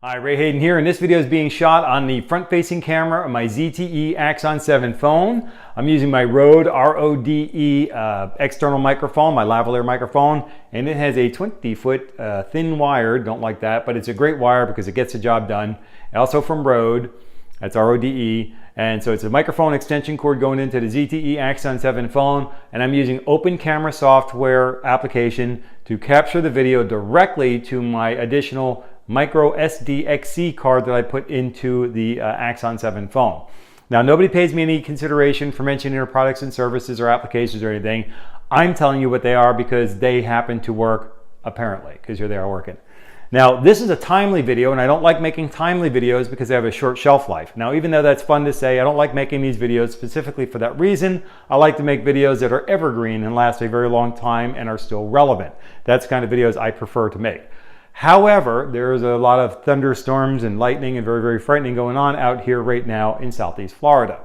Hi, Ray Hayden here, and this video is being shot on the front-facing camera of my ZTE Axon 7 phone. I'm using my Rode R-O-D-E external microphone, my lavalier microphone, and it has a 20-foot thin wire. Don't like that, but it's a great wire because it gets the job done. Also from Rode, that's R-O-D-E, and so it's a microphone extension cord going into the ZTE Axon 7 phone, and I'm using open camera software application to capture the video directly to my additional micro SDXC card that I put into the Axon 7 phone. Now, nobody pays me any consideration for mentioning their products and services or applications or anything. I'm telling you what they are because they happen to work, apparently, because they are working. Now, this is a timely video, and I don't like making timely videos because they have a short shelf life. Now, even though that's fun to say, I don't like making these videos specifically for that reason. I like to make videos that are evergreen and last a very long time and are still relevant. That's the kind of videos I prefer to make. However, there's a lot of thunderstorms and lightning and very, very frightening going on out here right now in Southeast Florida.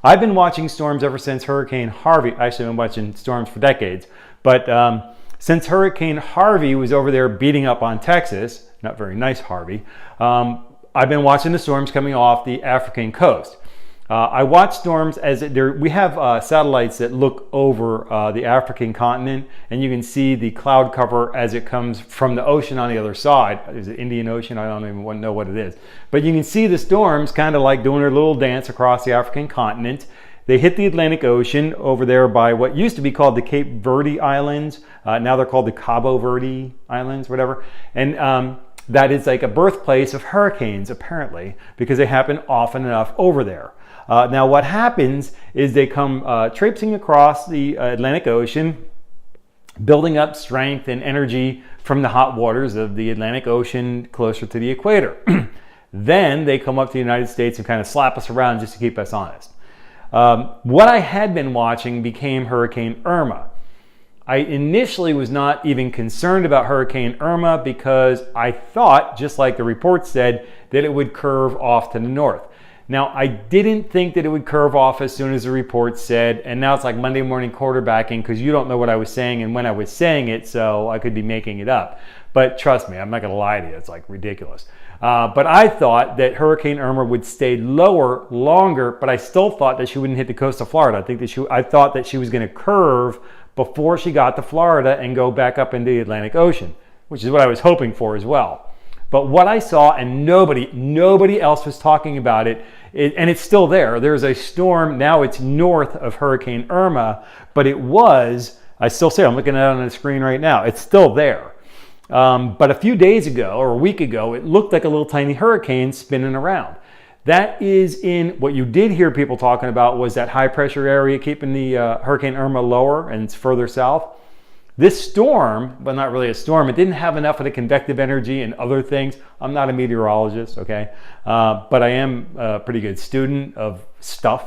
I've been watching storms ever since Hurricane Harvey. Actually, I've been watching storms for decades. But since Hurricane Harvey was over there beating up on Texas, not very nice Harvey, I've been watching the storms coming off the African coast. I watch storms as we have satellites that look over the African continent, and you can see the cloud cover as it comes from the ocean on the other side. Is it Indian Ocean? I don't even know what it is. But you can see the storms kind of like doing their little dance across the African continent. They hit the Atlantic Ocean over there by what used to be called the Cape Verde Islands. Now they're called the Cabo Verde Islands, whatever. And that is like a birthplace of hurricanes, apparently, because they happen often enough over there. Now what happens is they come traipsing across the Atlantic Ocean, building up strength and energy from the hot waters of the Atlantic Ocean closer to the equator. Then they come up to the United States and kind of slap us around just to keep us honest. What I had been watching became Hurricane Irma. I initially was not even concerned about Hurricane Irma because I thought, just like the report said, that it would curve off to the north. Now, I didn't think that it would curve off as soon as the report said, and now it's like Monday morning quarterbacking because you don't know what I was saying and when I was saying it, so I could be making it up. But trust me, I'm not going to lie to you. It's like ridiculous. But I thought that Hurricane Irma would stay lower longer, but I still thought that she wouldn't hit the coast of Florida. I thought that she was going to curve before she got to Florida and go back up into the Atlantic Ocean, which is what I was hoping for as well. But what I saw, and nobody else was talking about it, and it's still there. There's a storm, now it's north of Hurricane Irma, but it was, I still say, I'm looking at it on the screen right now, it's still there. But a few days ago, or a week ago, it looked like a little tiny hurricane spinning around. That is in, what you did hear people talking about was that high pressure area keeping the Hurricane Irma lower and it's further south. This storm, but not really a storm, it didn't have enough of the convective energy and other things. I'm not a meteorologist, okay? But I am a pretty good student of stuff.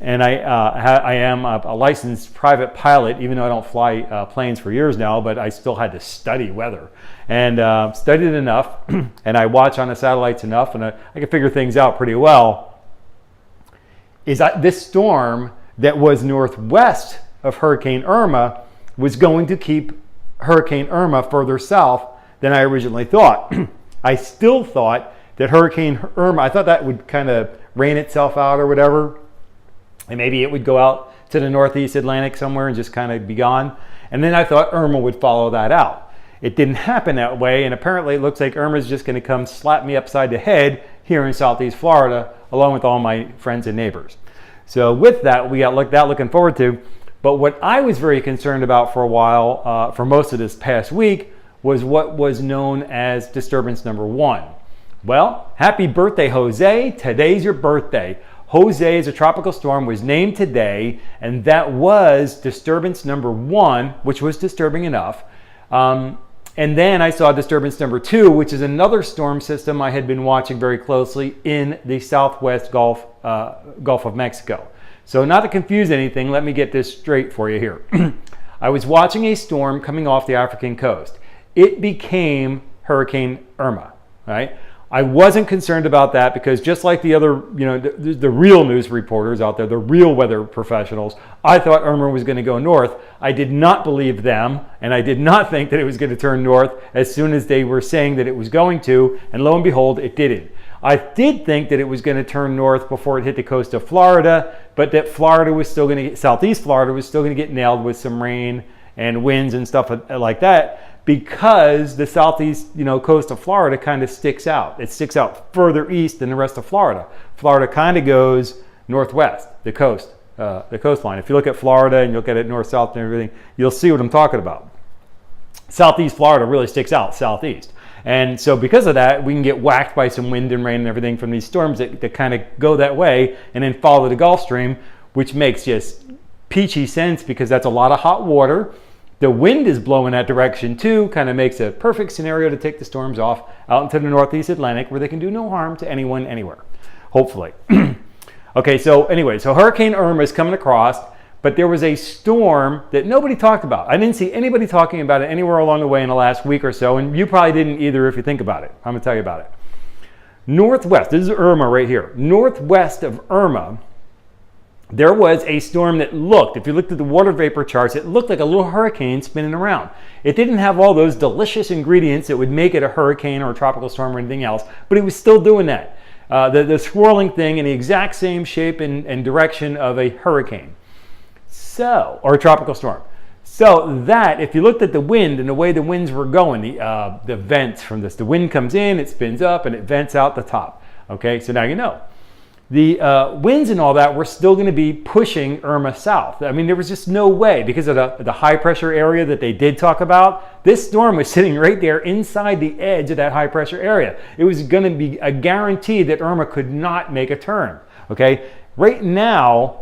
And I am a licensed private pilot, even though I don't fly planes for years now, but I still had to study weather. And studied enough, and I watch on the satellites enough, and I can figure things out pretty well. This storm that was northwest of Hurricane Irma was going to keep Hurricane Irma further south than I originally thought. I still thought that Hurricane Irma, I thought that would kind of rain itself out or whatever, and maybe it would go out to the northeast Atlantic somewhere and just kind of be gone. And then I thought Irma would follow that out. It didn't happen that way, and apparently it looks like Irma's just going to come slap me upside the head here in Southeast Florida, along with all my friends and neighbors. So with that, we got that looking forward to. But what I was very concerned about for a while, for most of this past week, was what was known as disturbance number 1. Well, happy birthday, Jose. Today's your birthday. Jose is a tropical storm, was named today, and that was disturbance number 1, which was disturbing enough. And then I saw disturbance number 2, which is another storm system I had been watching very closely in the southwest Gulf of Mexico. So not to confuse anything, let me get this straight for you here. I was watching a storm coming off the African coast. It became Hurricane Irma, right? I wasn't concerned about that because just like the other, the real news reporters out there, the real weather professionals, I thought Irma was going to go north. I did not believe them, and I did not think that it was going to turn north as soon as they were saying that it was going to, and lo and behold, it didn't. I did think that it was going to turn north before it hit the coast of Florida, but that Florida was still going to southeast Florida was still going to get nailed with some rain and winds and stuff like that, because the southeast, coast of Florida kind of sticks out. It sticks out further east than the rest of Florida. Florida kind of goes northwest, the coastline. If you look at Florida and you look at it north-south and everything, you'll see what I'm talking about. Southeast Florida really sticks out southeast. And so because of that, we can get whacked by some wind and rain and everything from these storms that kind of go that way and then follow the Gulf Stream, which makes just peachy sense because that's a lot of hot water. The wind is blowing that direction too, kind of makes a perfect scenario to take the storms off out into the Northeast Atlantic where they can do no harm to anyone anywhere, hopefully. Okay, so anyway, so Hurricane Irma is coming across, but there was a storm that nobody talked about. I didn't see anybody talking about it anywhere along the way in the last week or so, and you probably didn't either if you think about it. I'm gonna tell you about it. Northwest, this is Irma right here. Northwest of Irma, there was a storm that looked, if you looked at the water vapor charts, it looked like a little hurricane spinning around. It didn't have all those delicious ingredients that would make it a hurricane or a tropical storm or anything else, but it was still doing that. The swirling thing in the exact same shape and direction of a hurricane. So, or a tropical storm. So that, if you looked at the wind and the way the winds were going, the vents from this, the wind comes in, it spins up, and it vents out the top. Okay, so now you know. The winds and all that were still going to be pushing Irma south. I mean, there was just no way because of the high pressure area that they did talk about. This storm was sitting right there inside the edge of that high pressure area. It was going to be a guarantee that Irma could not make a turn. Okay, right now,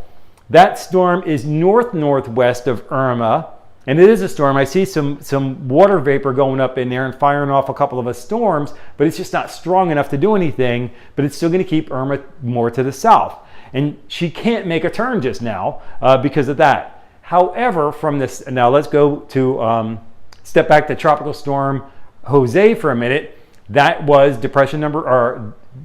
that storm is northwest of Irma, and it is a storm. I see some water vapor going up in there and firing off a couple of storms, but it's just not strong enough to do anything, but it's still going to keep Irma more to the south. And she can't make a turn just now because of that. However, from this, now let's go to step back to Tropical Storm Jose for a minute. That was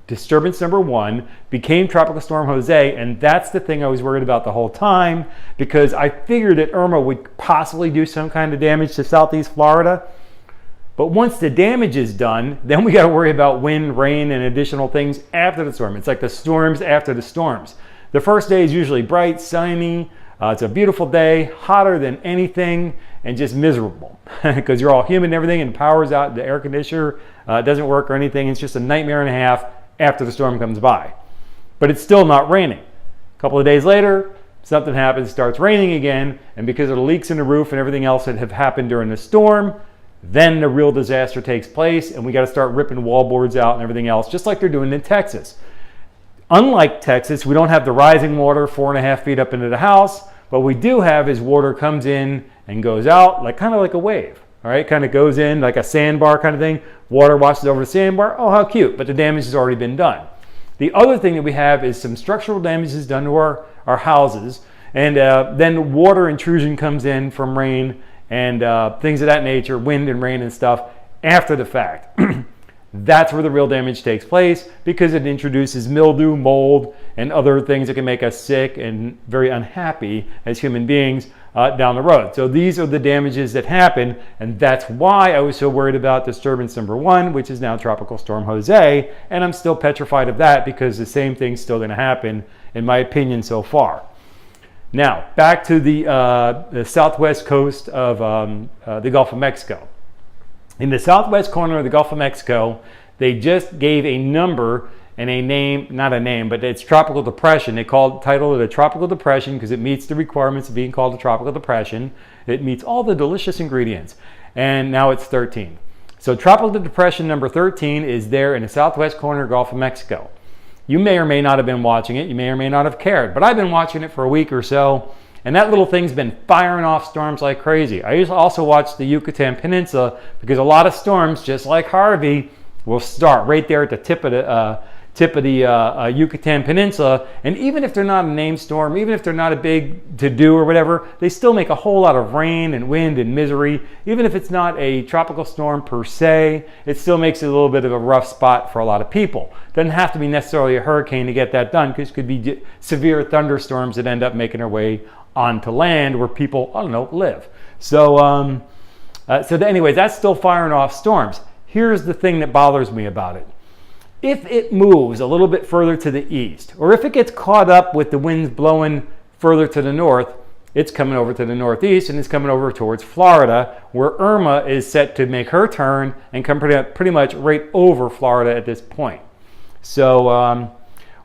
disturbance number 1, became Tropical Storm Jose, and that's the thing I was worried about the whole time because I figured that Irma would possibly do some kind of damage to southeast Florida. But once the damage is done, then we got to worry about wind, rain, and additional things after the storm. It's like the storms after the storms. The first day is usually bright, sunny. It's a beautiful day, hotter than anything, and just miserable because you're all humid and everything, and power's out, the air conditioner doesn't work or anything. It's just a nightmare and a half after the storm comes by. But it's still not raining. A couple of days later, something happens, starts raining again, and because of the leaks in the roof and everything else that have happened during the storm, then the real disaster takes place, and we got to start ripping wallboards out and everything else, just like they're doing in Texas. Unlike Texas, we don't have the rising water 4.5 feet up into the house. What we do have is water comes in and goes out, kind of like a wave. All right, kind of goes in like a sandbar kind of thing. Water washes over the sandbar. Oh, how cute! But the damage has already been done. The other thing that we have is some structural damages done to our houses, and then water intrusion comes in from rain and things of that nature, wind and rain and stuff after the fact. That's where the real damage takes place because it introduces mildew, mold, and other things that can make us sick and very unhappy as human beings down the road. So these are the damages that happen, and that's why I was so worried about disturbance number 1, which is now Tropical Storm Jose, and I'm still petrified of that because the same thing's still going to happen, in my opinion, so far. Now, back to the southwest coast of the Gulf of Mexico. In the southwest corner of the Gulf of Mexico, they just gave a number and a name, not a name, but it's tropical depression. They titled it a tropical depression because it meets the requirements of being called a tropical depression. It meets all the delicious ingredients. And now it's 13. So tropical depression number 13 is there in the southwest corner of the Gulf of Mexico. You may or may not have been watching it. You may or may not have cared, but I've been watching it for a week or so. And that little thing's been firing off storms like crazy. I also watch the Yucatan Peninsula because a lot of storms, just like Harvey, will start right there at the tip tip of the Yucatan Peninsula. And even if they're not a named storm, even if they're not a big to-do or whatever, they still make a whole lot of rain and wind and misery. Even if it's not a tropical storm per se, it still makes it a little bit of a rough spot for a lot of people. Doesn't have to be necessarily a hurricane to get that done, because it could be severe thunderstorms that end up making their way onto land where people, I don't know, live. So, anyways, that's still firing off storms. Here's the thing that bothers me about it. If it moves a little bit further to the east, or if it gets caught up with the winds blowing further to the north, it's coming over to the northeast and it's coming over towards Florida, where Irma is set to make her turn and come pretty much right over Florida at this point. So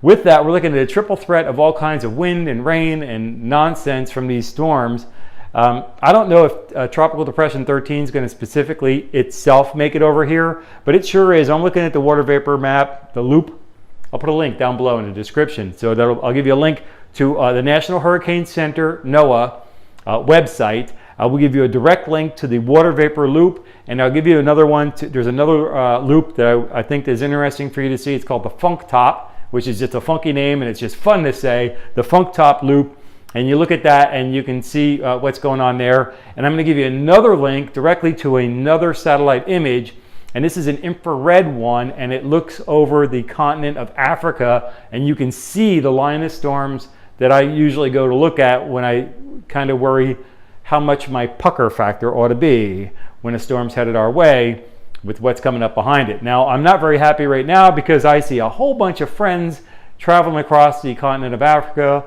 with that, we're looking at a triple threat of all kinds of wind and rain and nonsense from these storms. I don't know if Tropical Depression 13 is going to specifically itself make it over here, but it sure is. I'm looking at the water vapor map, the loop. I'll put a link down below in the description. So I'll give you a link to the National Hurricane Center, NOAA website. I will give you a direct link to the water vapor loop, and I'll give you another one. There's another loop that I think is interesting for you to see. It's called the Funktop, which is just a funky name, and it's just fun to say, the Funktop loop. And you look at that and you can see what's going on there. And I'm going to give you another link directly to another satellite image. And this is an infrared one, and it looks over the continent of Africa. And you can see the line of storms that I usually go to look at when I kind of worry how much my pucker factor ought to be when a storm's headed our way with what's coming up behind it. Now, I'm not very happy right now because I see a whole bunch of friends traveling across the continent of Africa,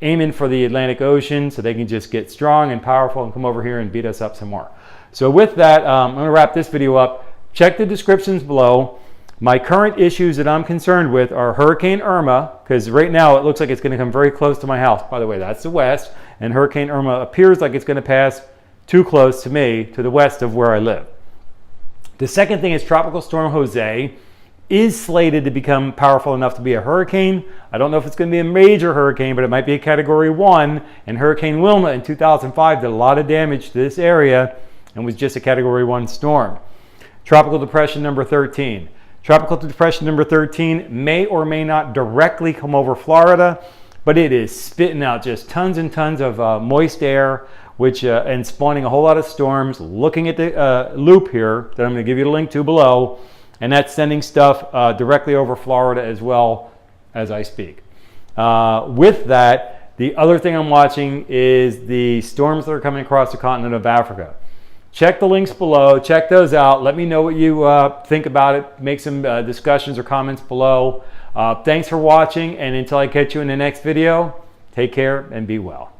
aiming for the Atlantic Ocean so they can just get strong and powerful and come over here and beat us up some more. So with that, I'm going to wrap this video up. Check the descriptions below. My current issues that I'm concerned with are Hurricane Irma, because right now it looks like it's going to come very close to my house. By the way, that's the west, and Hurricane Irma appears like it's going to pass too close to me, to the west of where I live. The second thing is Tropical Storm Jose is slated to become powerful enough to be a hurricane. I don't know if it's going to be a major hurricane, but it might be a Category 1. And Hurricane Wilma in 2005 did a lot of damage to this area and was just a Category 1 storm. Tropical Depression number 13. Tropical Depression number 13 may or may not directly come over Florida, but it is spitting out just tons and tons of moist air, which and spawning a whole lot of storms. Looking at the loop here that I'm going to give you the link to below, and that's sending stuff directly over Florida as well as I speak. With that, the other thing I'm watching is the storms that are coming across the continent of Africa. Check the links below. Check those out. Let me know what you think about it. Make some discussions or comments below. Thanks for watching, and until I catch you in the next video, take care and be well.